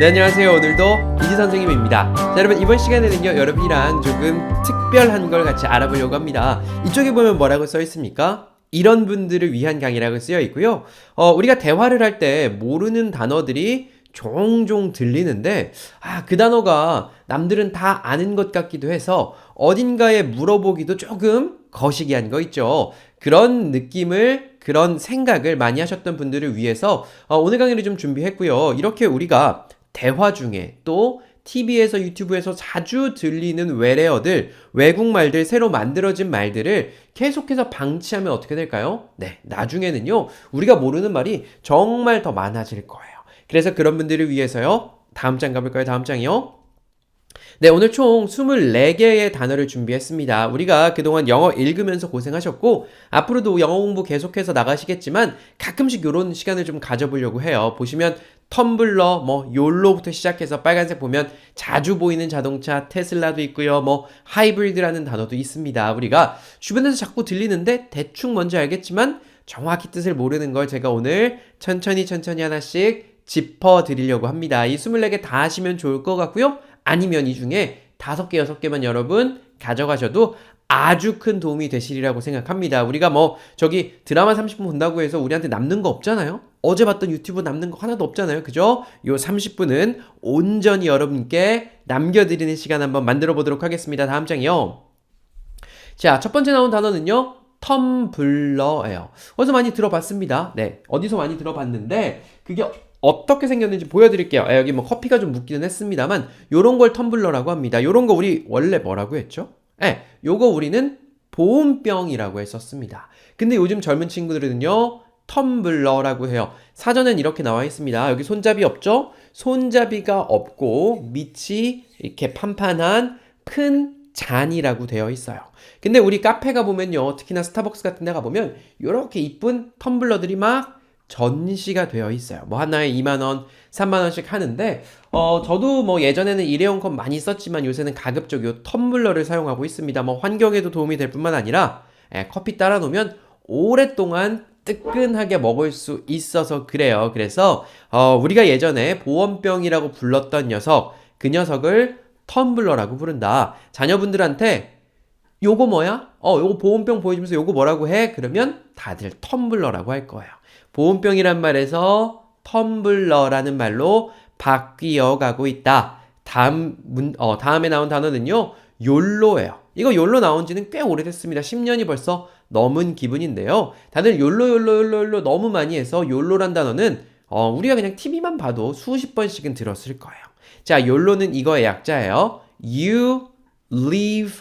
네, 안녕하세요. 오늘도 이지 선생님입니다. 자, 여러분 이번 시간에는요, 여러분이랑 조금 특별한 걸 같이 알아보려고 합니다. 이쪽에 보면 뭐라고 써 있습니까? 이런 분들을 위한 강의라고 쓰여 있고요. 우리가 대화를 할 때 모르는 단어들이 종종 들리는데, 그 단어가 남들은 다 아는 것 같기도 해서 어딘가에 물어보기도 조금 거시기한 거 있죠. 그런 느낌을, 그런 생각을 많이 하셨던 분들을 위해서 오늘 강의를 좀 준비했고요. 이렇게 우리가 대화 중에 또 TV에서 유튜브에서 자주 들리는 외래어들, 외국말들, 새로 만들어진 말들을 계속해서 방치하면 어떻게 될까요? 네, 나중에는요, 우리가 모르는 말이 정말 더 많아질 거예요. 그래서 그런 분들을 위해서요, 다음 장 가볼까요? 다음 장이요. 네, 오늘 총 24개의 단어를 준비했습니다. 우리가 그동안 영어 읽으면서 고생하셨고, 앞으로도 영어 공부 계속해서 나가시겠지만, 가끔씩 이런 시간을 좀 가져보려고 해요. 보시면, 텀블러, 욜로부터 시작해서 빨간색 보면 자주 보이는 자동차, 테슬라도 있고요. 하이브리드라는 단어도 있습니다. 우리가 주변에서 자꾸 들리는데 대충 뭔지 알겠지만, 정확히 뜻을 모르는 걸 제가 오늘 천천히 하나씩 짚어드리려고 합니다. 이 24개 다 하시면 좋을 것 같고요. 아니면 이 중에 5개, 6개만 여러분 가져가셔도 아주 큰 도움이 되시리라고 생각합니다. 우리가 저기 드라마 30분 본다고 해서 우리한테 남는 거 없잖아요? 어제 봤던 유튜브 남는 거 하나도 없잖아요. 그죠? 요 30분은 온전히 여러분께 남겨드리는 시간 한번 만들어 보도록 하겠습니다. 다음 장이요. 자, 첫 번째 나온 단어는요. 텀블러예요. 어디서 많이 들어봤습니다. 네, 어디서 많이 들어봤는데 그게 어떻게 생겼는지 보여드릴게요. 여기 커피가 좀 묻기는 했습니다만 요런 걸 텀블러라고 합니다. 요런 거 우리 원래 뭐라고 했죠? 요거 우리는 보온병이라고 했었습니다. 근데 요즘 젊은 친구들은요, 텀블러라고 해요. 사전엔 이렇게 나와 있습니다. 여기 손잡이 없죠? 손잡이가 없고 밑이 이렇게 판판한 큰 잔이라고 되어 있어요. 근데 우리 카페 가보면요, 특히나 스타벅스 같은 데 가보면 이렇게 이쁜 텀블러들이 막 전시가 되어 있어요. 하나에 2만원, 3만원씩 하는데 저도 예전에는 일회용 컵 많이 썼지만 요새는 가급적 요 텀블러를 사용하고 있습니다. 환경에도 도움이 될 뿐만 아니라 커피 따라 놓으면 오랫동안 뜨끈하게 먹을 수 있어서 그래요. 그래서 우리가 예전에 보온병이라고 불렀던 녀석, 그 녀석을 텀블러라고 부른다. 자녀분들한테 요거 뭐야? 요거 보온병 보여주면서 요거 뭐라고 해? 그러면 다들 텀블러라고 할 거예요. 보온병이란 말에서 텀블러라는 말로 바뀌어 가고 있다. 다음에 나온 단어는요, 욜로예요. 이거 욜로 나온 지는 꽤 오래됐습니다. 10년이 벌써 넘은 기분인데요. 다들 욜로 너무 많이 해서 욜로란 단어는 우리가 그냥 TV만 봐도 수십 번씩은 들었을 거예요. 자, 욜로는 이거의 약자예요. You live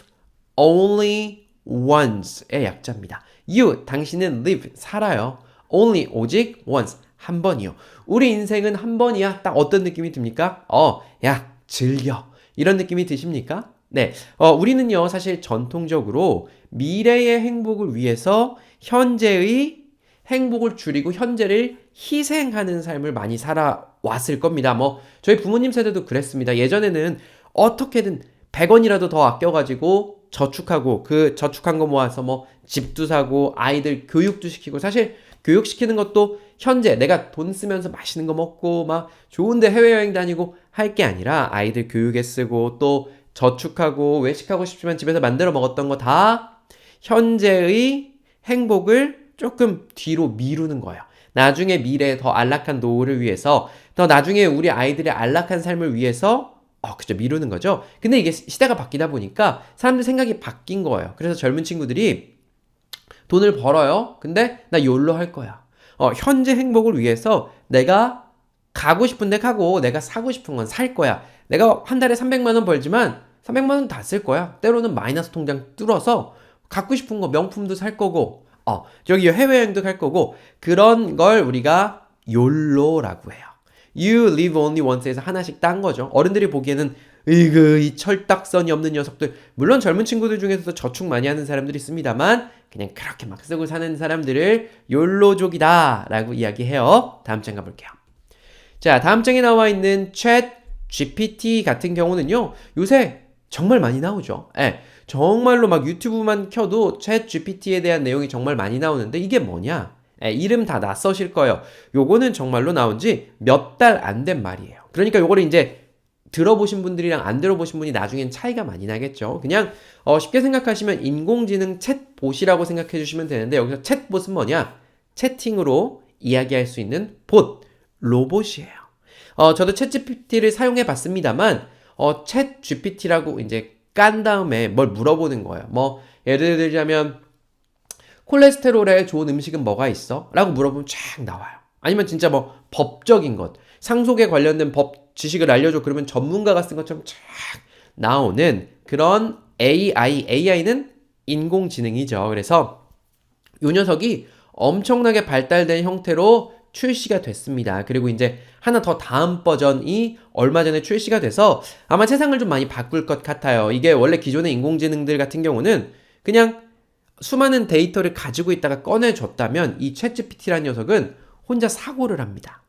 only once의 약자입니다. You, 당신은 live, 살아요. only, 오직, once, 한 번이요. 우리 인생은 한 번이야. 딱 어떤 느낌이 듭니까? 야, 즐겨. 이런 느낌이 드십니까? 네. 우리는요, 사실 전통적으로 미래의 행복을 위해서 현재의 행복을 줄이고 현재를 희생하는 삶을 많이 살아왔을 겁니다. 저희 부모님 세대도 그랬습니다. 예전에는 어떻게든 100원이라도 더 아껴가지고 저축하고 그 저축한 거 모아서 집도 사고 아이들 교육도 시키고, 사실 교육시키는 것도 현재 내가 돈 쓰면서 맛있는 거 먹고 막 좋은데 해외여행 다니고 할 게 아니라 아이들 교육에 쓰고 또 저축하고 외식하고 싶지만 집에서 만들어 먹었던 거 다 현재의 행복을 조금 뒤로 미루는 거예요. 나중에 미래에 더 안락한 노후를 위해서, 더 나중에 우리 아이들의 안락한 삶을 위해서 그죠, 미루는 거죠. 근데 이게 시대가 바뀌다 보니까 사람들 생각이 바뀐 거예요. 그래서 젊은 친구들이 돈을 벌어요. 근데 나 욜로 할 거야. 현재 행복을 위해서 내가 가고 싶은 데 가고 내가 사고 싶은 건 살 거야. 내가 한 달에 300만 원 벌지만 300만 원 다 쓸 거야. 때로는 마이너스 통장 뚫어서 갖고 싶은 거 명품도 살 거고 저기 해외여행도 갈 거고, 그런 걸 우리가 욜로라고 해요. You live only once에서 하나씩 딴 거죠. 어른들이 보기에는 이 철딱선이 없는 녀석들, 물론 젊은 친구들 중에서도 저축 많이 하는 사람들이 있습니다만 그냥 그렇게 막 쓰고 사는 사람들을 욜로족이다 라고 이야기해요. 다음 장 가볼게요. 자, 다음 장에 나와 있는 챗 GPT 같은 경우는요, 요새 정말 많이 나오죠. 정말로 막 유튜브만 켜도 챗 GPT에 대한 내용이 정말 많이 나오는데 이게 뭐냐? 이름 다 낯서실 거예요. 요거는 정말로 나온 지 몇 달 안 된 말이에요. 그러니까 요거를 이제 들어보신 분들이랑 안 들어보신 분이 나중엔 차이가 많이 나겠죠. 그냥 쉽게 생각하시면 인공지능 챗봇이라고 생각해 주시면 되는데 여기서 챗봇은 뭐냐? 채팅으로 이야기할 수 있는 봇, 로봇이에요. 저도 챗GPT를 사용해 봤습니다만 챗GPT라고 이제 깐 다음에 뭘 물어보는 거예요. 뭐 예를 들자면 콜레스테롤에 좋은 음식은 뭐가 있어? 라고 물어보면 쫙 나와요. 아니면 진짜 뭐 법적인 것, 상속에 관련된 법 지식을 알려줘. 그러면 전문가가 쓴 것처럼 쫙 나오는 그런 AI는 인공지능이죠. 그래서 이 녀석이 엄청나게 발달된 형태로 출시가 됐습니다. 그리고 이제 하나 더 다음 버전이 얼마 전에 출시가 돼서 아마 세상을 좀 많이 바꿀 것 같아요. 이게 원래 기존의 인공지능들 같은 경우는 그냥 수많은 데이터를 가지고 있다가 꺼내줬다면 이 챗GPT라는 녀석은 혼자 사고를 합니다.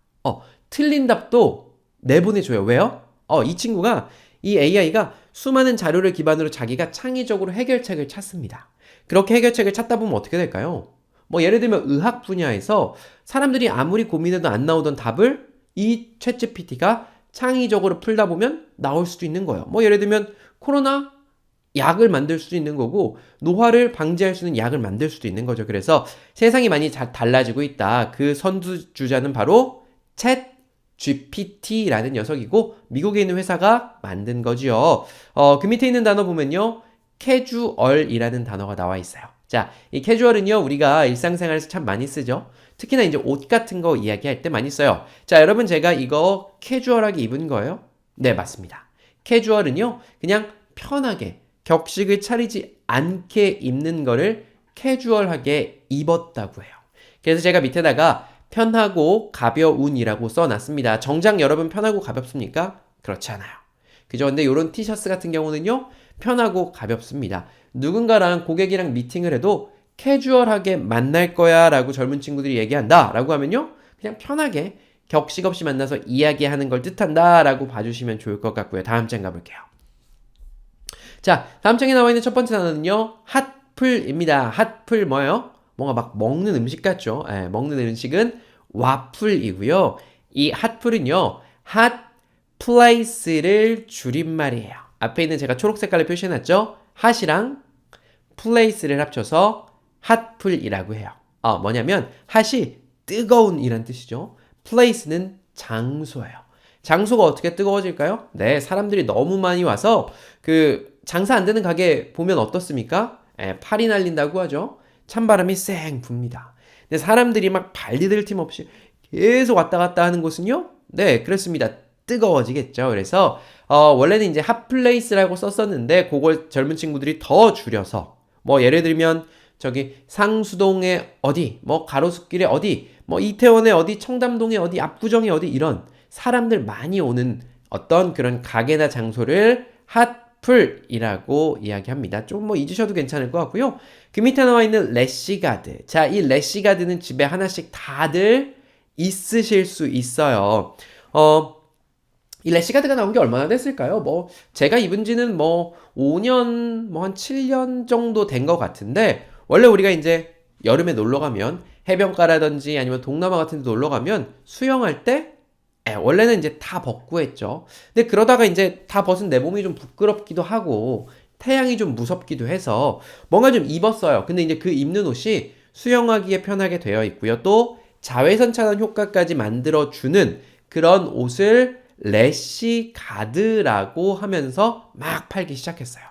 틀린 답도 내보내줘요. 왜요? 이 친구가, 이 AI가 수많은 자료를 기반으로 자기가 창의적으로 해결책을 찾습니다. 그렇게 해결책을 찾다 보면 어떻게 될까요? 뭐 예를 들면 의학 분야에서 사람들이 아무리 고민해도 안 나오던 답을 이 챗GPT가 창의적으로 풀다 보면 나올 수도 있는 거예요. 뭐 예를 들면 코로나 약을 만들 수도 있는 거고 노화를 방지할 수 있는 약을 만들 수도 있는 거죠. 그래서 세상이 많이 달라지고 있다. 그 선두주자는 바로 챗GPT라는 녀석이고 미국에 있는 회사가 만든 거지요. 그 밑에 있는 단어 보면요. 캐주얼이라는 단어가 나와 있어요. 자, 이 캐주얼은요, 우리가 일상생활에서 참 많이 쓰죠. 특히나 이제 옷 같은 거 이야기할 때 많이 써요. 자, 여러분 제가 이거 캐주얼하게 입은 거예요? 네, 맞습니다. 캐주얼은요, 그냥 편하게 격식을 차리지 않게 입는 거를 캐주얼하게 입었다고 해요. 그래서 제가 밑에다가 편하고 가벼운이라고 써놨습니다. 정작 여러분 편하고 가볍습니까? 그렇지 않아요. 그죠? 근데 이런 티셔츠 같은 경우는요, 편하고 가볍습니다. 누군가랑 고객이랑 미팅을 해도 캐주얼하게 만날 거야 라고 젊은 친구들이 얘기한다 라고 하면요, 그냥 편하게 격식 없이 만나서 이야기하는 걸 뜻한다 라고 봐주시면 좋을 것 같고요. 다음 장 가볼게요. 자, 다음 장에 나와 있는 첫 번째 단어는요, 핫플입니다. 핫플 뭐예요? 뭔가 막 먹는 음식 같죠? 먹는 음식은 와플이고요. 이 핫플은요, 핫 플레이스를 줄임말이에요. 앞에 있는 제가 초록 색깔로 표시해놨죠? 핫이랑 플레이스를 합쳐서 핫플이라고 해요. 뭐냐면 핫이 뜨거운 이란 뜻이죠. 플레이스는 장소예요. 장소가 어떻게 뜨거워질까요? 네, 사람들이 너무 많이 와서 그 장사 안 되는 가게 보면 어떻습니까? 팔이 날린다고 하죠. 찬바람이 쌩 붑니다. 근데 사람들이 막 발디딜 틈 없이 계속 왔다 갔다 하는 곳은요? 네, 그렇습니다. 뜨거워지겠죠. 그래서 원래는 이제 핫플레이스라고 썼었는데 그걸 젊은 친구들이 더 줄여서 뭐 예를 들면 저기 상수동의 어디, 뭐 가로수길의 어디, 뭐 이태원의 어디, 청담동의 어디, 압구정의 어디 이런 사람들 많이 오는 어떤 그런 가게나 장소를 핫플이라고 이야기합니다. 좀 뭐 잊으셔도 괜찮을 것 같고요. 그 밑에 나와 있는 래시가드. 자, 이 래시가드는 집에 하나씩 다들 있으실 수 있어요. 이 래시가드가 나온 게 얼마나 됐을까요? 뭐 제가 입은 지는 뭐 5년, 뭐 한 7년 정도 된 것 같은데 원래 우리가 이제 여름에 놀러 가면 해변가라든지 아니면 동남아 같은 데 놀러 가면 수영할 때 원래는 이제 다 벗고 했죠. 근데 그러다가 이제 다 벗은 내 몸이 좀 부끄럽기도 하고 태양이 좀 무섭기도 해서 뭔가 좀 입었어요. 근데 이제 그 입는 옷이 수영하기에 편하게 되어 있고요. 또 자외선 차단 효과까지 만들어주는 그런 옷을 래시가드라고 하면서 막 팔기 시작했어요.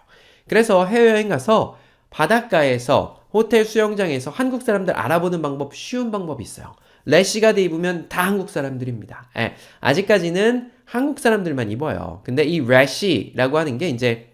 그래서 해외여행 가서 바닷가에서 호텔 수영장에서 한국 사람들 알아보는 방법, 쉬운 방법이 있어요. 래시가드 입으면 다 한국 사람들입니다. 아직까지는 한국 사람들만 입어요. 근데 이 래시라고 하는 게 이제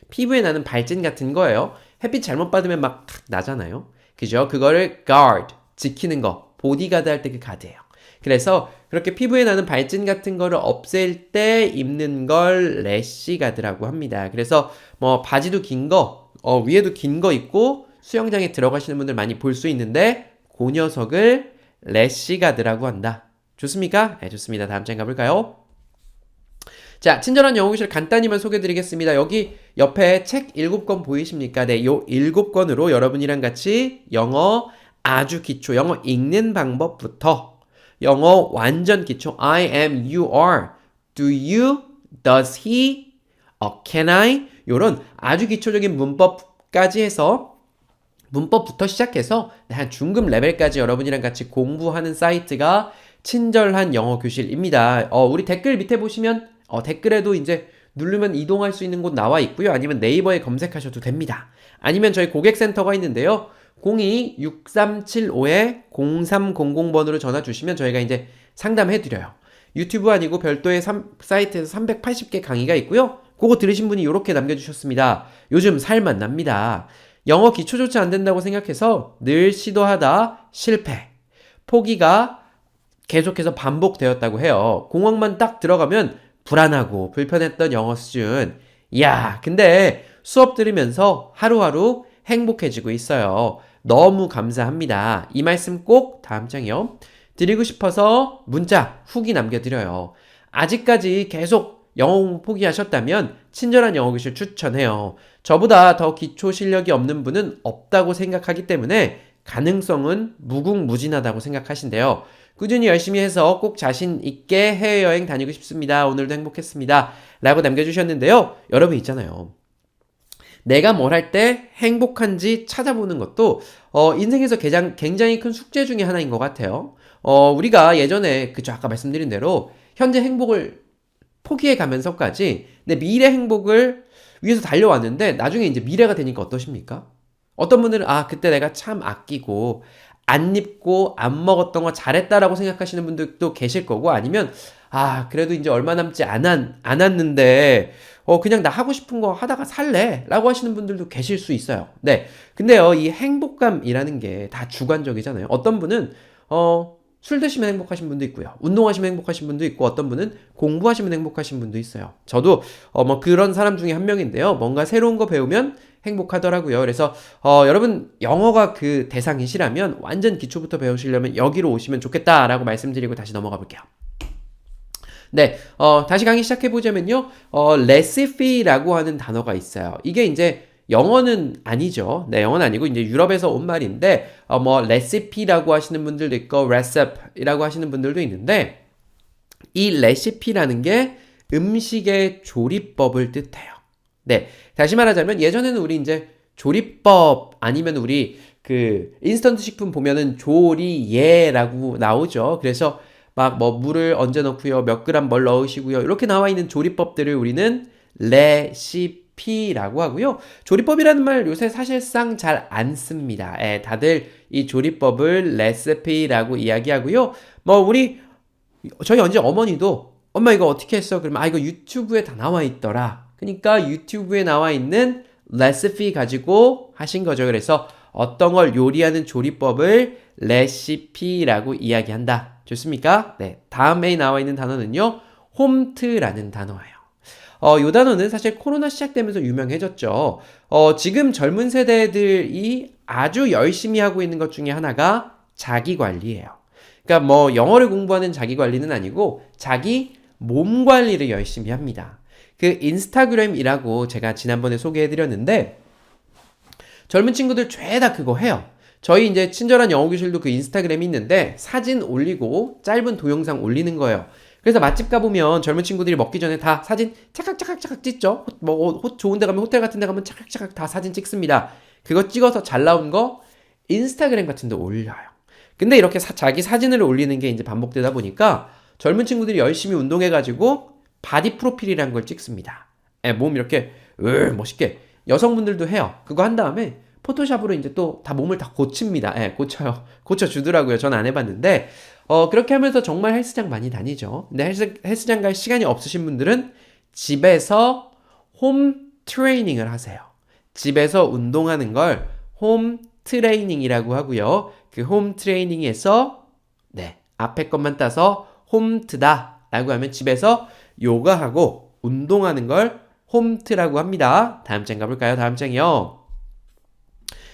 피부에 나는 발진 같은 거예요. 햇빛 잘못 받으면 막 나잖아요. 그죠? 그거를 guard, 지키는 거, 보디가드 할 때 그 가드예요. 그래서 그렇게 피부에 나는 발진 같은 거를 없앨 때 입는 걸 래시가드라고 합니다. 그래서 뭐 바지도 긴 거, 위에도 긴 거 입고 수영장에 들어가시는 분들 많이 볼 수 있는데 그 녀석을 래시가드라고 한다. 좋습니까? 네, 좋습니다. 다음 장 가볼까요? 자, 친절한 영어교실 간단히만 소개해드리겠습니다. 여기 옆에 책 7권 보이십니까? 네, 요 7권으로 여러분이랑 같이 영어 아주 기초, 영어 읽는 방법부터 영어 완전 기초, I am, you are, do you, does he, can I 요런 아주 기초적인 문법까지 해서 문법부터 시작해서 한 중급 레벨까지 여러분이랑 같이 공부하는 사이트가 친절한 영어 교실입니다. 우리 댓글 밑에 보시면 댓글에도 이제 누르면 이동할 수 있는 곳 나와 있고요. 아니면 네이버에 검색하셔도 됩니다. 아니면 저희 고객센터가 있는데요. 02-6375-0300번으로 전화 주시면 저희가 이제 상담해 드려요. 유튜브 아니고 별도의 사이트에서 380개 강의가 있고요. 그거 들으신 분이 이렇게 남겨주셨습니다. 요즘 살만 납니다. 영어 기초조차 안 된다고 생각해서 늘 시도하다 실패. 포기가 계속해서 반복되었다고 해요. 공학만 딱 들어가면 불안하고 불편했던 영어 수준. 이야, 근데 수업 들으면서 하루하루 행복해지고 있어요. 너무 감사합니다. 이 말씀 꼭 다음 장이요. 드리고 싶어서 문자, 후기 남겨드려요. 아직까지 계속 영어 공부 포기하셨다면 친절한 영어 교실 추천해요. 저보다 더 기초 실력이 없는 분은 없다고 생각하기 때문에 가능성은 무궁무진하다고 생각하신대요. 꾸준히 열심히 해서 꼭 자신 있게 해외여행 다니고 싶습니다. 오늘도 행복했습니다. 라고 남겨주셨는데요. 여러분 있잖아요. 내가 뭘 할 때 행복한지 찾아보는 것도 인생에서 굉장히 큰 숙제 중에 하나인 것 같아요. 우리가 예전에 그쵸 아까 말씀드린 대로 현재 행복을 포기해 가면서까지 내 미래 행복을 위해서 달려왔는데 나중에 이제 미래가 되니까 어떠십니까? 어떤 분들은 그때 내가 참 아끼고 안 입고 안 먹었던 거 잘했다라고 생각하시는 분들도 계실 거고 아니면 그래도 이제 얼마 남지 않았는데 그냥 나 하고 싶은 거 하다가 살래 라고 하시는 분들도 계실 수 있어요. 네. 근데요, 이 행복감이라는 게 다 주관적이잖아요. 어떤 분은 술 드시면 행복하신 분도 있고요. 운동하시면 행복하신 분도 있고 어떤 분은 공부하시면 행복하신 분도 있어요. 저도 그런 사람 중에 한 명인데요. 뭔가 새로운 거 배우면 행복하더라고요. 그래서 여러분 영어가 그 대상이시라면 완전 기초부터 배우시려면 여기로 오시면 좋겠다라고 말씀드리고 다시 넘어가 볼게요. 네, 다시 강의 시작해보자면요. 레시피라고 하는 단어가 있어요. 이게 이제 영어는 아니죠. 네, 영어는 아니고 이제 유럽에서 온 말인데 레시피라고 하시는 분들도 있고 레시피라고 하시는 분들도 있는데 이 레시피라는 게 음식의 조리법을 뜻해요. 네, 다시 말하자면 예전에는 우리 이제 조리법 아니면 우리 그 인스턴트 식품 보면은 조리예라고 나오죠. 그래서 막 물을 언제 넣고요, 몇 그램 뭘 넣으시고요, 이렇게 나와 있는 조리법들을 우리는 레시피라고 하고요. 조리법이라는 말 요새 사실상 잘 안 씁니다. 다들 이 조리법을 레시피라고 이야기하고요. 저희 언제 어머니도 엄마 이거 어떻게 했어? 그러면 이거 유튜브에 다 나와 있더라. 그러니까 유튜브에 나와 있는 레시피 가지고 하신 거죠. 그래서 어떤 걸 요리하는 조리법을 레시피라고 이야기한다. 좋습니까? 네. 다음에 나와 있는 단어는요. 홈트라는 단어예요. 이 단어는 사실 코로나 시작되면서 유명해졌죠. 지금 젊은 세대들이 아주 열심히 하고 있는 것 중에 하나가 자기 관리예요. 그러니까 영어를 공부하는 자기 관리는 아니고 자기 몸 관리를 열심히 합니다. 그 인스타그램이라고 제가 지난번에 소개해드렸는데 젊은 친구들 죄다 그거 해요. 저희 이제 친절한 영어 교실도 그 인스타그램이 있는데 사진 올리고 짧은 동영상 올리는 거예요. 그래서 맛집 가보면 젊은 친구들이 먹기 전에 다 사진 차각차각 찍죠. 좋은 데 가면 호텔 같은 데 가면 차각차각 다 사진 찍습니다. 그거 찍어서 잘 나온 거 인스타그램 같은 데 올려요. 근데 이렇게 자기 사진을 올리는 게 이제 반복되다 보니까 젊은 친구들이 열심히 운동해가지고 바디 프로필이라는 걸 찍습니다. 몸 이렇게 멋있게 여성분들도 해요. 그거 한 다음에 포토샵으로 이제 또 다 몸을 다 고칩니다. 고쳐주더라고요. 전 안 해봤는데 그렇게 하면서 정말 헬스장 많이 다니죠. 근데 헬스장 갈 시간이 없으신 분들은 집에서 홈 트레이닝을 하세요. 집에서 운동하는 걸 홈 트레이닝이라고 하고요. 그 홈 트레이닝에서 앞에 것만 따서 홈트다 라고 하면 집에서 요가하고 운동하는 걸 홈트라고 합니다. 다음 장 가볼까요? 다음 장이요.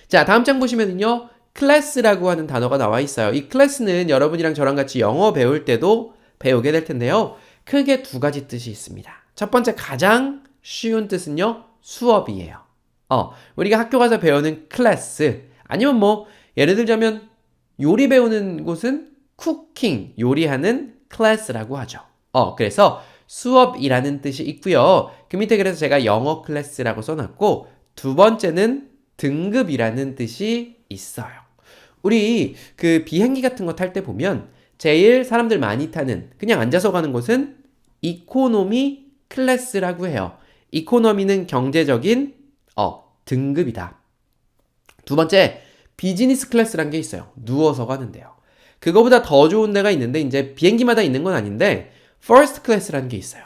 자, 다음 장 보시면은요. 클래스라고 하는 단어가 나와 있어요. 이 클래스는 여러분이랑 저랑 같이 영어 배울 때도 배우게 될 텐데요. 크게 두 가지 뜻이 있습니다. 첫 번째 가장 쉬운 뜻은요. 수업이에요. 우리가 학교 가서 배우는 클래스 아니면 예를 들자면 요리 배우는 곳은 쿠킹, 요리하는 클래스라고 하죠. 그래서 수업이라는 뜻이 있고요. 그 밑에 그래서 제가 영어 클래스라고 써놨고 두 번째는 등급이라는 뜻이 있어요. 우리 그 비행기 같은 거 탈 때 보면 제일 사람들 많이 타는 그냥 앉아서 가는 곳은 이코노미 클래스라고 해요. 이코노미는 경제적인 등급이다. 두 번째 비즈니스 클래스란 게 있어요. 누워서 가는데요. 그거보다 더 좋은 데가 있는데 이제 비행기마다 있는 건 아닌데 퍼스트 클래스라는 게 있어요.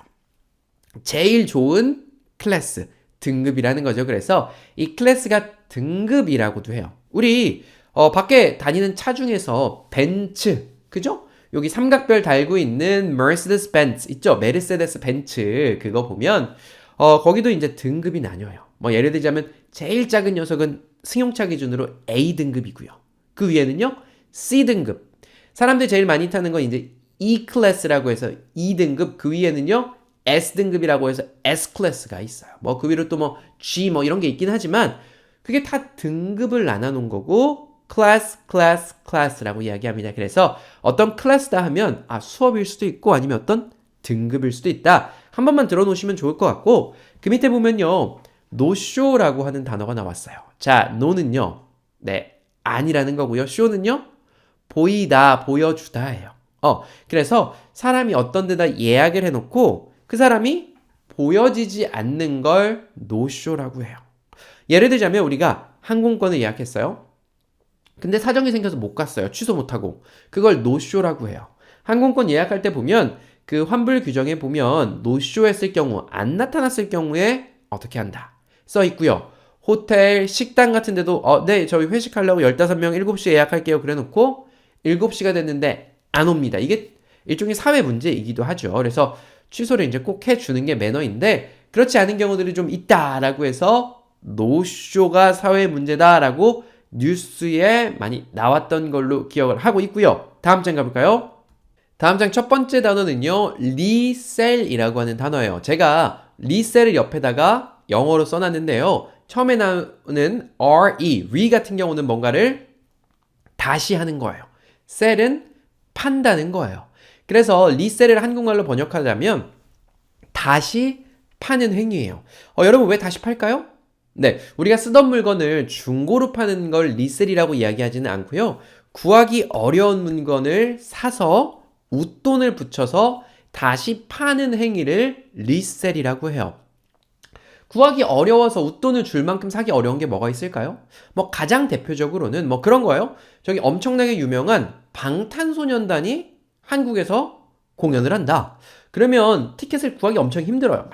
제일 좋은 클래스, 등급이라는 거죠. 그래서 이 클래스가 등급이라고도 해요. 우리 밖에 다니는 차 중에서 벤츠, 그죠? 여기 삼각별 달고 있는 머세데스 벤츠 있죠? 메르세데스 벤츠 그거 보면 거기도 이제 등급이 나뉘어요. 뭐 예를 들자면 제일 작은 녀석은 승용차 기준으로 A 등급이고요. 그 위에는요 C 등급. 사람들이 제일 많이 타는 건 이제 E 클래스라고 해서 E 등급, 그 위에는요 S 등급이라고 해서 S 클래스가 있어요. 뭐 그 위로 또 뭐 G 뭐 이런 게 있긴 하지만 그게 다 등급을 나눠놓은 거고 클래스라고 이야기합니다. 그래서 어떤 클래스다 하면 수업일 수도 있고 아니면 어떤 등급일 수도 있다. 한 번만 들어놓으시면 좋을 것 같고 그 밑에 보면요 노쇼라고 하는 단어가 나왔어요. 자, 노는요 아니라는 거고요. 쇼는요 보이다, 보여주다예요. 그래서 사람이 어떤 데다 예약을 해놓고 그 사람이 보여지지 않는 걸 노쇼라고 해요. 예를 들자면 우리가 항공권을 예약했어요. 근데 사정이 생겨서 못 갔어요. 취소 못하고. 그걸 노쇼라고 해요. 항공권 예약할 때 보면 그 환불 규정에 보면 노쇼 했을 경우, 안 나타났을 경우에 어떻게 한다 써 있고요. 호텔, 식당 같은 데도 네, 저희 회식하려고 15명 7시에 예약할게요. 그래 놓고 7시가 됐는데 안 옵니다. 이게 일종의 사회 문제이기도 하죠. 그래서 취소를 이제 꼭 해주는 게 매너인데 그렇지 않은 경우들이 좀 있다라고 해서 노쇼가 사회 문제다라고 뉴스에 많이 나왔던 걸로 기억을 하고 있고요. 다음 장 가볼까요? 다음 장 첫 번째 단어는요. 리셀이라고 하는 단어예요. 제가 리셀을 옆에다가 영어로 써놨는데요. 처음에 나오는 re 같은 경우는 뭔가를 다시 하는 거예요. 셀은 판다는 거예요. 그래서 리셀을 한국말로 번역하자면 다시 파는 행위예요. 여러분 왜 다시 팔까요? 네, 우리가 쓰던 물건을 중고로 파는 걸 리셀이라고 이야기하지는 않고요. 구하기 어려운 물건을 사서 웃돈을 붙여서 다시 파는 행위를 리셀이라고 해요. 구하기 어려워서 웃돈을 줄 만큼 사기 어려운 게 뭐가 있을까요? 뭐 가장 대표적으로는 뭐 그런 거예요. 저기 엄청나게 유명한 방탄소년단이 한국에서 공연을 한다. 그러면 티켓을 구하기 엄청 힘들어요. 막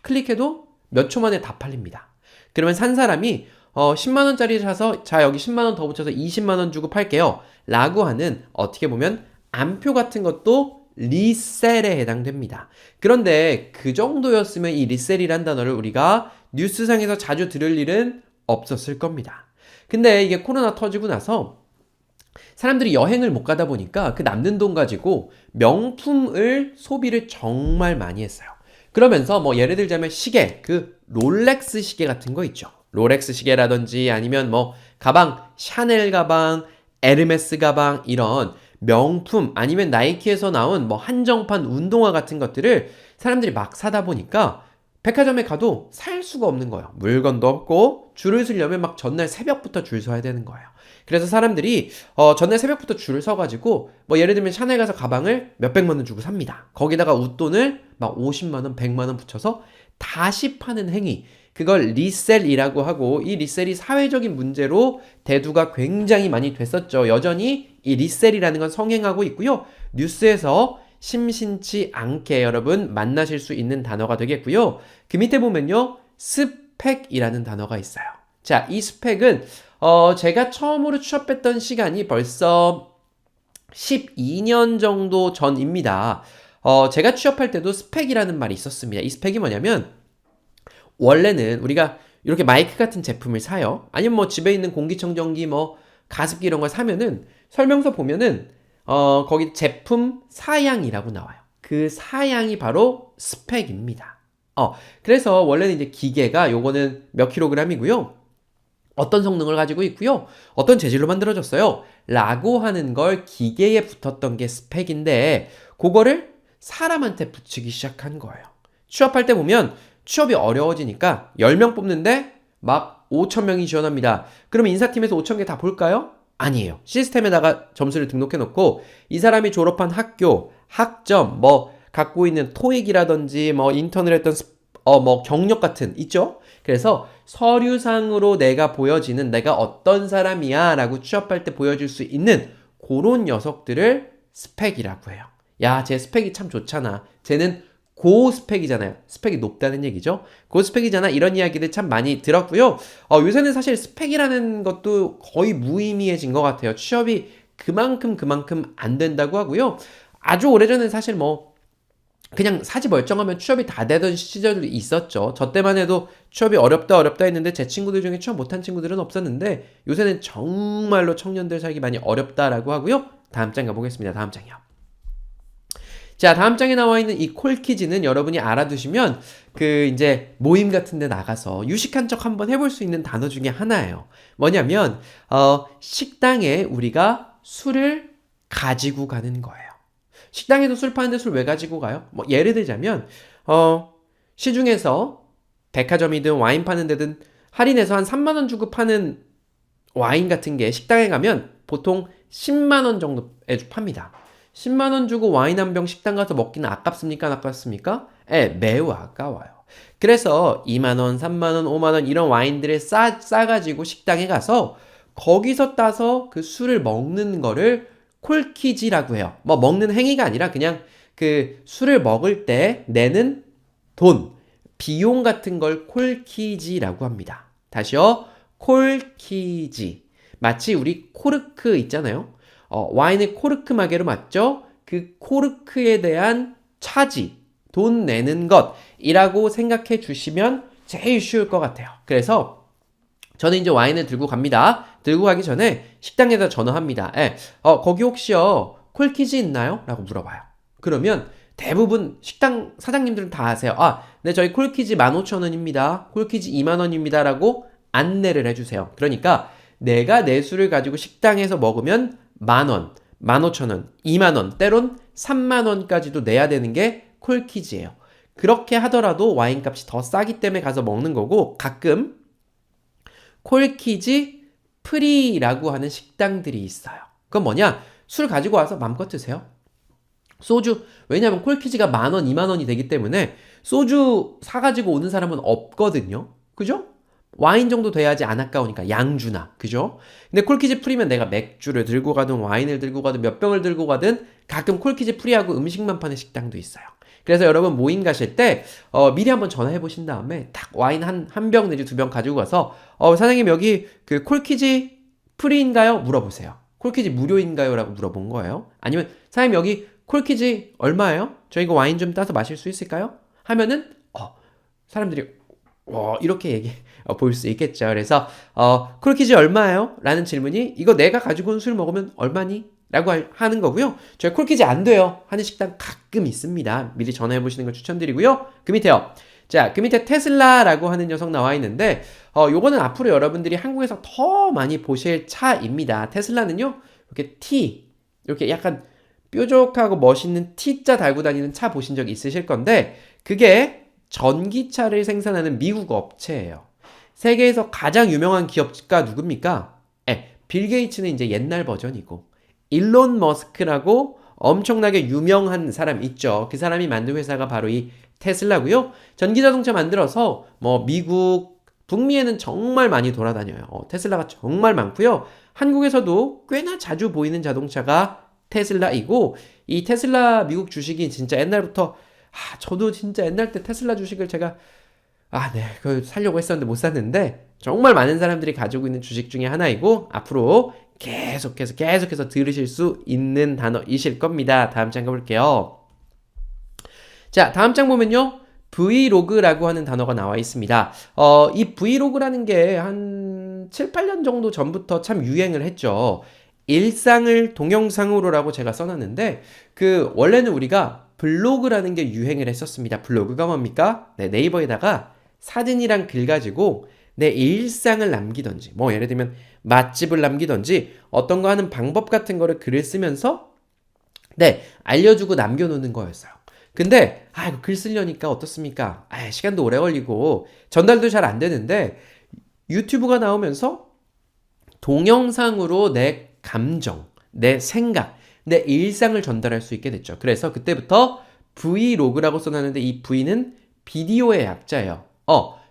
클릭해도 몇 초 만에 다 팔립니다. 그러면 산 사람이 10만 원짜리 사서 자 여기 10만 원 더 붙여서 20만 원 주고 팔게요. 라고 하는 어떻게 보면 암표 같은 것도 리셀에 해당됩니다. 그런데 그 정도였으면 이 리셀이란 단어를 우리가 뉴스상에서 자주 들을 일은 없었을 겁니다. 근데 이게 코로나 터지고 나서 사람들이 여행을 못 가다 보니까 그 남는 돈 가지고 명품을 소비를 정말 많이 했어요. 그러면서 뭐 예를 들자면 시계, 그 롤렉스 시계 같은 거 있죠. 롤렉스 시계라든지 아니면 뭐 가방, 샤넬 가방, 에르메스 가방 이런 명품 아니면 나이키에서 나온 뭐 한정판 운동화 같은 것들을 사람들이 막 사다 보니까 백화점에 가도 살 수가 없는 거예요. 물건도 없고 줄을 서려면 막 전날 새벽부터 줄 서야 되는 거예요. 그래서 사람들이 전날 새벽부터 줄을 서가지고 뭐 예를 들면 샤넬 가서 가방을 몇백만 원 주고 삽니다. 거기다가 웃돈을 막 50만 원, 100만 원 붙여서 다시 파는 행위. 그걸 리셀이라고 하고 이 리셀이 사회적인 문제로 대두가 굉장히 많이 됐었죠. 여전히 이 리셀이라는 건 성행하고 있고요. 뉴스에서 심심치 않게 여러분 만나실 수 있는 단어가 되겠고요. 그 밑에 보면요. 스펙이라는 단어가 있어요. 자, 이 스펙은 제가 처음으로 취업했던 시간이 벌써 12년 정도 전입니다. 제가 취업할 때도 스펙이라는 말이 있었습니다. 이 스펙이 뭐냐면 원래는 우리가 이렇게 마이크 같은 제품을 사요. 아니면 뭐 집에 있는 공기청정기 뭐 가습기 이런 걸 사면은 설명서 보면은 거기 제품 사양이라고 나와요. 그 사양이 바로 스펙입니다. 그래서 원래는 이제 기계가 요거는 몇 킬로그램이고요. 어떤 성능을 가지고 있고요. 어떤 재질로 만들어졌어요. 라고 하는 걸 기계에 붙었던 게 스펙인데 그거를 사람한테 붙이기 시작한 거예요. 취업할 때 보면 취업이 어려워지니까 10명 뽑는데 막 5,000명이 지원합니다. 그럼 인사팀에서 5,000개 다 볼까요? 아니에요. 시스템에다가 점수를 등록해 놓고 이 사람이 졸업한 학교, 학점, 뭐 갖고 있는 토익이라든지 뭐 인턴을 했던 뭐 경력 같은 있죠? 그래서 서류상으로 내가 보여지는 내가 어떤 사람이야 라고 취업할 때 보여줄 수 있는 그런 녀석들을 스펙이라고 해요. 야, 쟤 스펙이 참 좋잖아. 쟤는 고스펙이잖아요. 스펙이 높다는 얘기죠. 고스펙이잖아. 이런 이야기들 참 많이 들었고요. 요새는 사실 스펙이라는 것도 거의 무의미해진 것 같아요. 취업이 그만큼 안 된다고 하고요. 아주 오래전에 사실 뭐 그냥 사지 멀쩡하면 취업이 다 되던 시절이 있었죠. 저 때만 해도 취업이 어렵다 했는데 제 친구들 중에 취업 못한 친구들은 없었는데 요새는 정말로 청년들 살기 많이 어렵다라고 하고요. 다음 장 가보겠습니다. 다음 장이요. 자, 다음 장에 나와 있는 이 콜키지는 여러분이 알아두시면 그 이제 모임 같은 데 나가서 유식한 척 한번 해볼 수 있는 단어 중에 하나예요. 뭐냐면 식당에 우리가 술을 가지고 가는 거예요. 식당에서 술 파는데 술 왜 가지고 가요? 뭐 예를 들자면 시중에서 백화점이든 와인 파는 데든 할인해서 한 3만 원 주고 파는 와인 같은 게 식당에 가면 보통 10만 원 정도에 팝니다. 10만 원 주고 와인 한 병 식당 가서 먹기는 아깝습니까? 안 아깝습니까? 매우 아까워요. 그래서 2만 원, 3만 원, 5만 원 이런 와인들을 싸가지고 식당에 가서 거기서 따서 그 술을 먹는 거를 콜키지라고 해요. 뭐 먹는 행위가 아니라 그냥 그 술을 먹을 때 내는 돈, 비용 같은 걸 콜키지라고 합니다. 다시요. 콜키지. 마치 우리 코르크 있잖아요. 와인을 코르크 마개로 맞죠? 그 코르크에 대한 차지, 돈 내는 것이라고 생각해 주시면 제일 쉬울 것 같아요. 그래서 저는 이제 와인을 들고 갑니다. 들고 가기 전에 식당에다 전화합니다. 거기 혹시요 콜키지 있나요? 라고 물어봐요. 그러면 대부분 식당 사장님들은 다 아세요. 네, 저희 콜키지 15,000원입니다. 콜키지 2만원입니다. 라고 안내를 해주세요. 그러니까 내가 내 술을 가지고 식당에서 먹으면 10,000원, 15,000원, 2만원, 때론 3만원까지도 내야 되는 게 콜키지예요. 그렇게 하더라도 와인값이 더 싸기 때문에 가서 먹는 거고, 가끔 콜키지 프리라고 하는 식당들이 있어요. 그건 뭐냐? 술 가지고 와서 맘껏 드세요. 소주, 왜냐면 콜키지가 10,000원, 20,000원이 되기 때문에 소주 사가지고 오는 사람은 없거든요. 그죠? 와인 정도 돼야지 안 아까우니까 양주나, 그죠? 근데 콜키지 프리면 내가 맥주를 들고 가든 와인을 들고 가든 몇 병을 들고 가든 가끔 콜키지 프리하고 음식만 파는 식당도 있어요. 그래서 여러분 모임 가실 때 미리 한번 전화해 보신 다음에 딱 와인 한 병 내지 2병 가지고 가서 사장님 여기 그 콜키지 프리인가요? 물어보세요. 콜키지 무료인가요? 라고 물어본 거예요. 아니면 사장님 여기 콜키지 얼마예요? 저희가 와인 좀 따서 마실 수 있을까요? 하면은 사람들이 이렇게 볼 수 있겠죠. 그래서 콜키지 얼마예요? 라는 질문이 이거 내가 가지고 온 술 먹으면 얼마니? 라고 하는 거고요. 저희 콜키지 안 돼요 하는 식당 가끔 있습니다. 미리 전화해 보시는 걸 추천드리고요. 그 밑에요. 자, 그 밑에 테슬라라고 하는 녀석 나와 있는데 요거는 앞으로 여러분들이 한국에서 더 많이 보실 차입니다. 테슬라는요. 이렇게 T 이렇게 약간 뾰족하고 멋있는 T자 달고 다니는 차 보신 적 있으실 건데 그게 전기차를 생산하는 미국 업체예요. 세계에서 가장 유명한 기업가 누굽니까? 빌 게이츠는 이제 옛날 버전이고 일론 머스크라고 엄청나게 유명한 사람 있죠. 그 사람이 만든 회사가 바로 이 테슬라고요. 전기자동차 만들어서 뭐 미국, 북미에는 정말 많이 돌아다녀요. 테슬라가 정말 많고요. 한국에서도 꽤나 자주 보이는 자동차가 테슬라이고 이 테슬라 미국 주식이 진짜 옛날부터 저도 진짜 옛날 때 테슬라 주식을 제가 그걸 사려고 했었는데 못 샀는데 정말 많은 사람들이 가지고 있는 주식 중에 하나이고 앞으로 계속해서 들으실 수 있는 단어이실 겁니다. 다음 장 가볼게요. 자, 다음 장 보면요. 브이로그라고 하는 단어가 나와 있습니다. 이 브이로그라는 게 한 7, 8년 정도 전부터 참 유행을 했죠. 일상을 동영상으로라고 제가 써놨는데 원래는 우리가 블로그라는 게 유행을 했었습니다. 블로그가 뭡니까? 네, 네이버에다가 사진이랑 글 가지고 내 일상을 남기던지 뭐 예를 들면 맛집을 남기던지 어떤 거 하는 방법 같은 거를 글을 쓰면서 알려주고 남겨놓는 거였어요. 근데 이거 글 쓰려니까 어떻습니까? 시간도 오래 걸리고 전달도 잘 안 되는데 유튜브가 나오면서 동영상으로 내 감정, 내 생각, 내 일상을 전달할 수 있게 됐죠. 그래서 그때부터 브이로그라고 써놨는데 이 V는 비디오의 약자예요.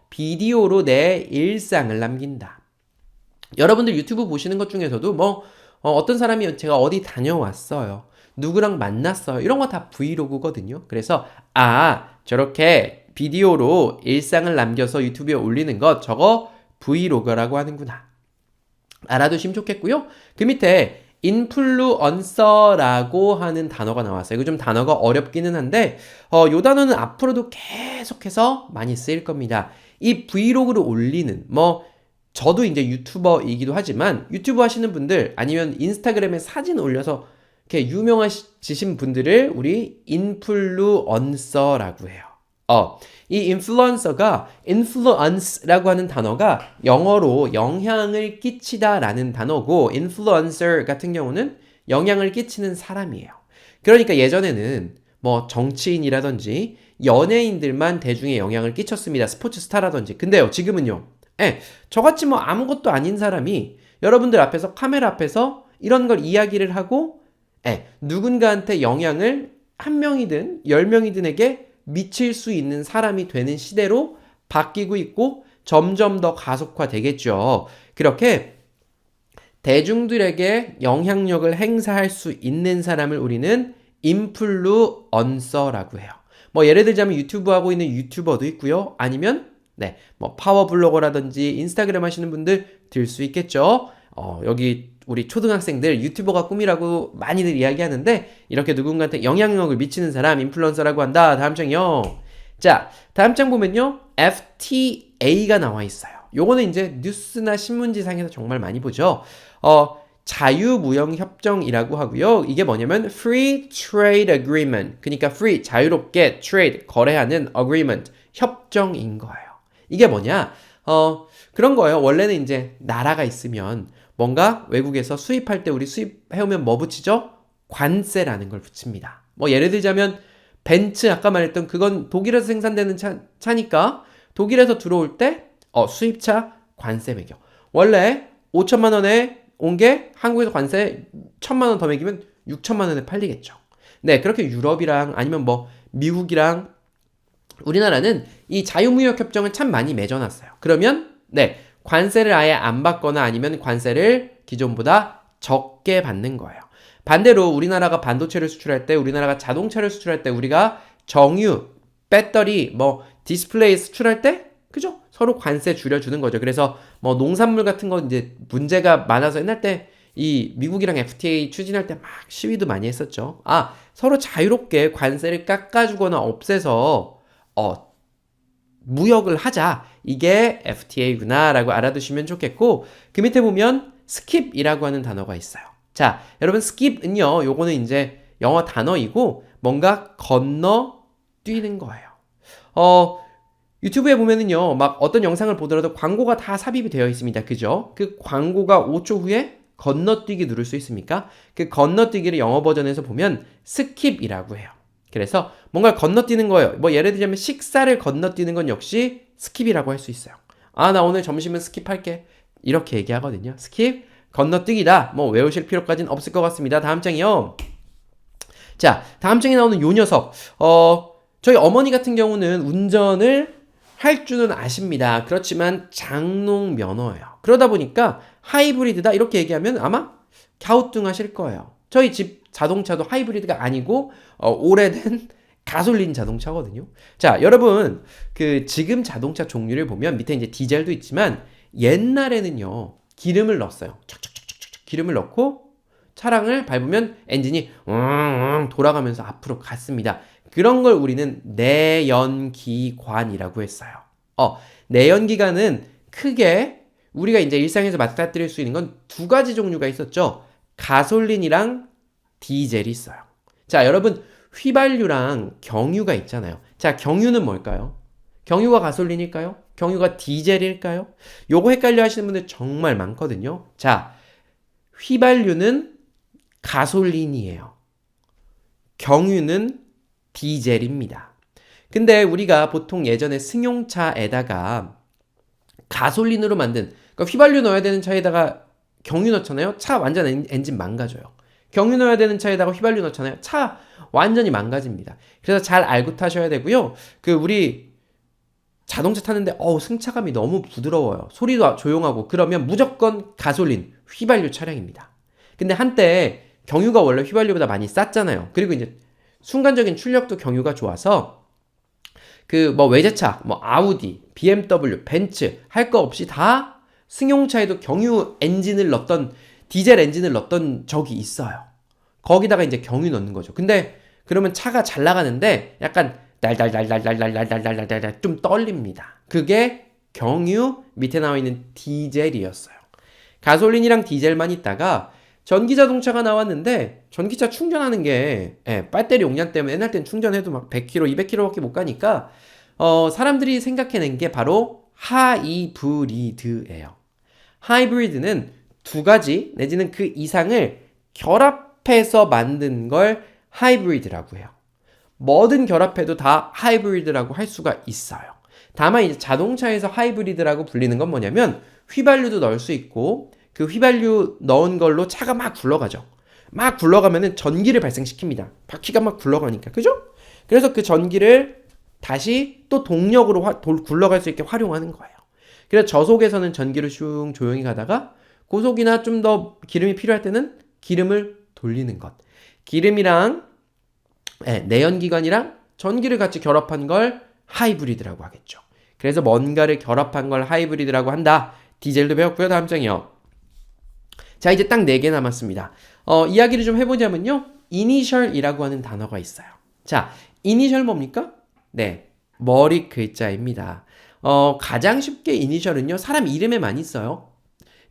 비디오로 내 일상을 남긴다. 여러분들 유튜브 보시는 것 중에서도 어떤 사람이 제가 어디 다녀왔어요. 누구랑 만났어요. 이런 거 다 브이로그거든요. 그래서 저렇게 비디오로 일상을 남겨서 유튜브에 올리는 것 저거 브이로그라고 하는구나. 알아두시면 좋겠고요. 그 밑에 인플루언서라고 하는 단어가 나왔어요. 이거 좀 단어가 어렵기는 한데 요 단어는 앞으로도 계속해서 많이 쓰일 겁니다. 이 브이로그를 올리는 저도 이제 유튜버이기도 하지만 유튜브 하시는 분들 아니면 인스타그램에 사진 올려서 이렇게 유명해지신 분들을 우리 인플루언서라고 해요. 이 인플루언서가 influence라고 하는 단어가 영어로 영향을 끼치다라는 단어고 influencer 같은 경우는 영향을 끼치는 사람이에요. 그러니까 예전에는 정치인이라든지 연예인들만 대중에 영향을 끼쳤습니다. 스포츠 스타라든지. 근데요, 지금은요. 저같이 아무것도 아닌 사람이 여러분들 앞에서 카메라 앞에서 이런 걸 이야기를 하고 누군가한테 영향을 한 명이든 10명이든에게 미칠 수 있는 사람이 되는 시대로 바뀌고 있고 점점 더 가속화되겠죠. 그렇게 대중들에게 영향력을 행사할 수 있는 사람을 우리는 인플루언서라고 해요. 예를 들자면 유튜브 하고 있는 유튜버도 있고요. 아니면 파워블로거라든지 인스타그램 하시는 분들 들 수 있겠죠. 여기 우리 초등학생들 유튜버가 꿈이라고 많이들 이야기하는데 이렇게 누군가한테 영향력을 미치는 사람 인플루언서라고 한다. 다음 장이요. 자, 다음 장 보면요. FTA가 나와 있어요. 요거는 이제 뉴스나 신문지상에서 정말 많이 보죠. 자유무역협정이라고 하고요. 이게 뭐냐면 Free Trade Agreement. 그러니까 free, 자유롭게 trade, 거래하는 agreement, 협정인 거예요. 이게 뭐냐? 그런 거예요. 원래는 이제 나라가 있으면 뭔가 외국에서 수입할 때 우리 수입해오면 뭐 붙이죠? 관세라는 걸 붙입니다. 예를 들자면 벤츠 아까 말했던 그건 독일에서 생산되는 차니까 독일에서 들어올 때 수입차 관세 매겨. 원래 5천만 원에 온 게 한국에서 관세 1,000만 원 더 매기면 6천만 원에 팔리겠죠. 네, 그렇게 유럽이랑 아니면 미국이랑 우리나라는 이 자유무역협정을 참 많이 맺어놨어요. 그러면 관세를 아예 안 받거나 아니면 관세를 기존보다 적게 받는 거예요. 반대로 우리나라가 반도체를 수출할 때, 우리나라가 자동차를 수출할 때, 우리가 정유, 배터리, 디스플레이 수출할 때, 그죠? 서로 관세 줄여주는 거죠. 그래서 농산물 같은 거 이제 문제가 많아서 옛날 때 이 미국이랑 FTA 추진할 때 막 시위도 많이 했었죠. 서로 자유롭게 관세를 깎아주거나 없애서 무역을 하자. 이게 FTA구나 라고 알아두시면 좋겠고 그 밑에 보면 skip이라고 하는 단어가 있어요. 자, 여러분 skip은요. 요거는 이제 영어 단어이고 뭔가 건너뛰는 거예요. 유튜브에 보면은요. 어떤 영상을 보더라도 광고가 다 삽입이 되어 있습니다. 그죠? 그 광고가 5초 후에 건너뛰기 누를 수 있습니까? 그 건너뛰기를 영어 버전에서 보면 skip이라고 해요. 그래서 뭔가 건너뛰는 거예요. 예를 들자면 식사를 건너뛰는 건 역시 스킵이라고 할 수 있어요. 나 오늘 점심은 스킵할게. 이렇게 얘기하거든요. 스킵, 건너뛰기다. 외우실 필요까지는 없을 것 같습니다. 다음 장이요. 자, 다음 장에 나오는 요 녀석. 저희 어머니 같은 경우는 운전을 할 줄은 아십니다. 그렇지만 장롱 면허예요. 그러다 보니까 하이브리드다 이렇게 얘기하면 아마 갸우뚱하실 거예요. 저희 집 자동차도 하이브리드가 아니고 오래된 가솔린 자동차거든요. 자, 여러분 지금 자동차 종류를 보면 밑에 이제 디젤도 있지만 옛날에는요 기름을 넣었어요. 척척척척 기름을 넣고 차량을 밟으면 엔진이 돌아가면서 앞으로 갔습니다. 그런 걸 우리는 내연기관이라고 했어요. 내연기관은 크게 우리가 이제 일상에서 맞닥뜨릴 수 있는 건 두 가지 종류가 있었죠. 가솔린이랑 디젤이 있어요. 자, 여러분 휘발유랑 경유가 있잖아요. 자, 경유는 뭘까요? 경유가 가솔린일까요? 경유가 디젤일까요? 요거 헷갈려 하시는 분들 정말 많거든요. 자, 휘발유는 가솔린이에요. 경유는 디젤입니다. 근데 우리가 보통 예전에 승용차에다가 가솔린으로 만든, 그러니까 휘발유 넣어야 되는 차에다가 경유 넣잖아요. 차 완전 엔진 망가져요. 경유 넣어야 되는 차에다가 휘발유 넣잖아요. 차 완전히 망가집니다. 그래서 잘 알고 타셔야 되고요. 우리 자동차 타는데 승차감이 너무 부드러워요. 소리도 조용하고 그러면 무조건 가솔린, 휘발유 차량입니다. 근데 한때 경유가 원래 휘발유보다 많이 쌌잖아요. 그리고 이제 순간적인 출력도 경유가 좋아서 외제차, 아우디, BMW, 벤츠 할 거 없이 다 승용차에도 경유 엔진을 넣었던, 디젤 엔진을 넣었던 적이 있어요. 거기다가 이제 경유 넣는 거죠. 근데 그러면 차가 잘 나가는데 약간 달달달달달달달달달달 좀 떨립니다. 그게 경유, 밑에 나와 있는 디젤이었어요. 가솔린이랑 디젤만 있다가 전기 자동차가 나왔는데 전기차 충전하는 게 배터리 용량 때문에 옛날 땐 충전해도 막 100km, 200km밖에 못 가니까 사람들이 생각해낸 게 바로 하이브리드예요. 하이브리드는 두 가지 내지는 그 이상을 결합해서 만든 걸 하이브리드라고 해요. 뭐든 결합해도 다 하이브리드라고 할 수가 있어요. 다만 이제 자동차에서 하이브리드라고 불리는 건 뭐냐면 휘발유도 넣을 수 있고 그 휘발유 넣은 걸로 차가 막 굴러가죠. 막 굴러가면은 전기를 발생시킵니다. 바퀴가 막 굴러가니까. 그죠? 그래서 그 전기를 다시 또 동력으로 굴러갈 수 있게 활용하는 거예요. 그래서 저속에서는 전기를 슝 조용히 가다가 고속이나 좀 더 기름이 필요할 때는 기름을 돌리는 것. 기름이랑 내연기관이랑 전기를 같이 결합한 걸 하이브리드라고 하겠죠. 그래서 뭔가를 결합한 걸 하이브리드라고 한다. 디젤도 배웠고요. 다음 장이요. 자, 이제 딱 4개 남았습니다. 이야기를 좀 해보자면요. 이니셜이라고 하는 단어가 있어요. 자, 이니셜 뭡니까? 네, 머리 글자입니다. 가장 쉽게 이니셜은요. 사람 이름에 많이 써요.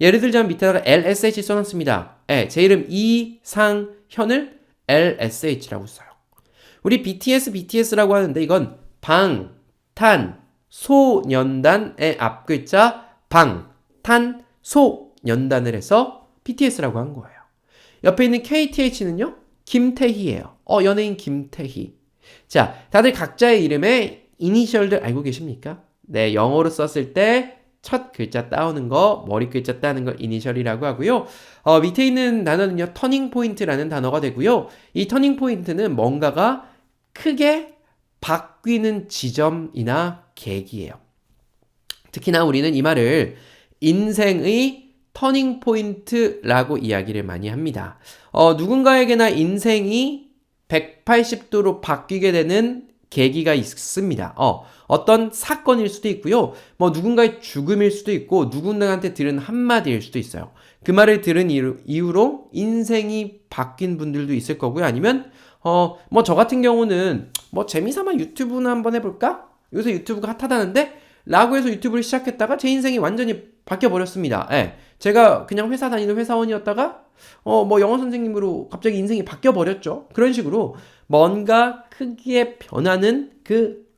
예를 들자면 밑에다가 LSH 써놨습니다. 제 이름 이상현을 LSH라고 써요. 우리 BTS라고 하는데 이건 방탄소년단의 앞글자 방탄소년단을 해서 BTS라고 한 거예요. 옆에 있는 KTH는요. 김태희예요. 연예인 김태희. 자, 다들 각자의 이름에 이니셜들 알고 계십니까? 네, 영어로 썼을 때 첫 글자 따오는 거, 머리 글자 따는 걸 이니셜이라고 하고요. 밑에 있는 단어는요. 터닝 포인트라는 단어가 되고요. 이 터닝 포인트는 뭔가가 크게 바뀌는 지점이나 계기예요. 특히나 우리는 이 말을 인생의 터닝 포인트라고 이야기를 많이 합니다. 누군가에게나 인생이 180도로 바뀌게 되는 계기가 있습니다. 어떤 사건일 수도 있고요. 누군가의 죽음일 수도 있고 누군가한테 들은 한마디일 수도 있어요. 그 말을 들은 이후로 인생이 바뀐 분들도 있을 거고요. 아니면 저 같은 경우는 재미삼아 유튜브나 한번 해볼까? 요새 유튜브가 핫하다는데? 라고 해서 유튜브를 시작했다가 제 인생이 완전히 바뀌어버렸습니다. 제가 그냥 회사 다니는 회사원이었다가 영어 선생님으로 갑자기 인생이 바뀌어버렸죠. 그런 식으로 뭔가 크게 변하는 그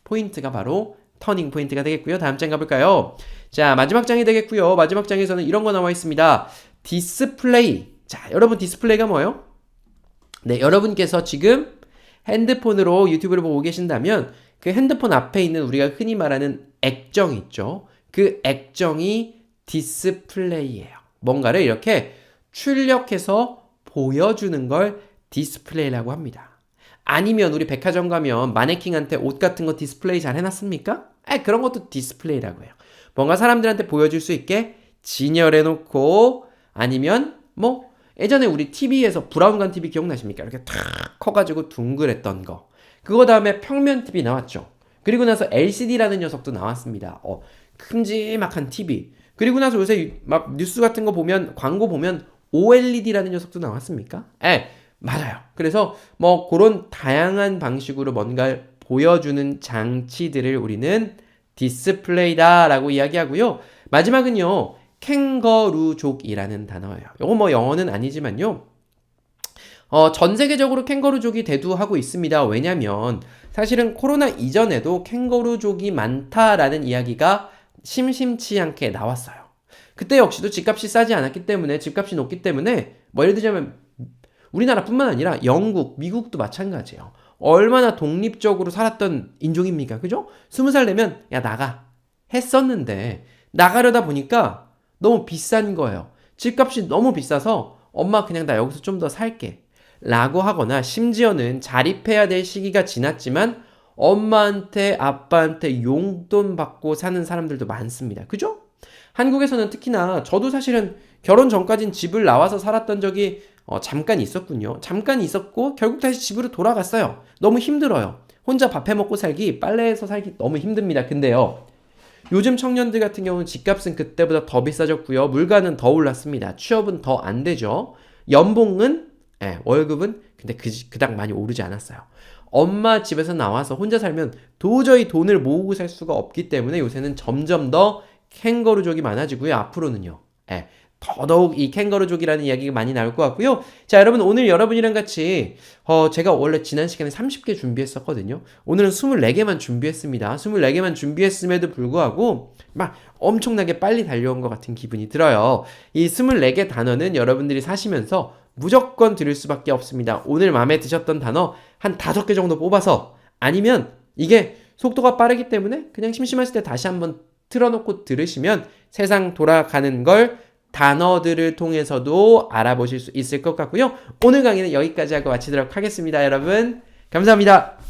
포인트가 바로 터닝 포인트가 되겠고요. 다음 장 가볼까요? 자, 마지막 장이 되겠고요. 마지막 장에서는 이런 거 나와 있습니다. 디스플레이. 자, 여러분 디스플레이가 뭐예요? 네, 여러분께서 지금 핸드폰으로 유튜브를 보고 계신다면 그 핸드폰 앞에 있는 우리가 흔히 말하는 액정 있죠. 그 액정이 디스플레이예요. 뭔가를 이렇게 출력해서 보여주는 걸 디스플레이라고 합니다. 아니면 우리 백화점 가면 마네킹한테 옷 같은 거 디스플레이 잘 해놨습니까? 그런 것도 디스플레이라고 해요. 뭔가 사람들한테 보여줄 수 있게 진열해놓고 아니면 예전에 우리 TV에서 브라운관 TV 기억나십니까? 이렇게 탁 커가지고 둥그랬던 거. 그거 다음에 평면 TV 나왔죠. 그리고 나서 LCD라는 녀석도 나왔습니다. 큼지막한 TV. 그리고 나서 요새 막 뉴스 같은 거 보면 광고 보면 OLED라는 녀석도 나왔습니까? 맞아요. 그래서 그런 다양한 방식으로 뭔가를 보여주는 장치들을 우리는 디스플레이다라고 이야기하고요. 마지막은요. 캥거루족이라는 단어예요. 요거 영어는 아니지만요. 전 세계적으로 캥거루족이 대두하고 있습니다. 왜냐면 사실은 코로나 이전에도 캥거루족이 많다라는 이야기가 심심치 않게 나왔어요. 그때 역시도 집값이 싸지 않았기 때문에 집값이 높기 때문에 예를 들자면 우리나라뿐만 아니라 영국, 미국도 마찬가지예요. 얼마나 독립적으로 살았던 인종입니까? 그죠? 20살 되면 야 나가 했었는데 나가려다 보니까 너무 비싼 거예요. 집값이 너무 비싸서 엄마 그냥 나 여기서 좀 더 살게 라고 하거나 심지어는 자립해야 될 시기가 지났지만 엄마한테 아빠한테 용돈 받고 사는 사람들도 많습니다. 그죠? 한국에서는 특히나 저도 사실은 결혼 전까진 집을 나와서 살았던 적이 잠깐 있었군요. 잠깐 있었고 결국 다시 집으로 돌아갔어요. 너무 힘들어요. 혼자 밥해 먹고 살기, 빨래해서 살기 너무 힘듭니다. 근데요. 요즘 청년들 같은 경우는 집값은 그때보다 더 비싸졌고요. 물가는 더 올랐습니다. 취업은 더 안 되죠. 연봉은 월급은 근데 그닥 많이 오르지 않았어요. 엄마 집에서 나와서 혼자 살면 도저히 돈을 모으고 살 수가 없기 때문에 요새는 점점 더 캥거루족이 많아지고요. 앞으로는요. 더더욱 이 캥거루족이라는 이야기가 많이 나올 것 같고요. 자, 여러분 오늘 여러분이랑 같이 제가 원래 지난 시간에 30개 준비했었거든요. 오늘은 24개만 준비했습니다. 24개만 준비했음에도 불구하고 막 엄청나게 빨리 달려온 것 같은 기분이 들어요. 이 24개 단어는 여러분들이 사시면서 무조건 들을 수밖에 없습니다. 오늘 마음에 드셨던 단어 한 5개 정도 뽑아서 아니면 이게 속도가 빠르기 때문에 그냥 심심하실 때 다시 한번 틀어놓고 들으시면 세상 돌아가는 걸 단어들을 통해서도 알아보실 수 있을 것 같고요. 오늘 강의는 여기까지 하고 마치도록 하겠습니다. 여러분 감사합니다.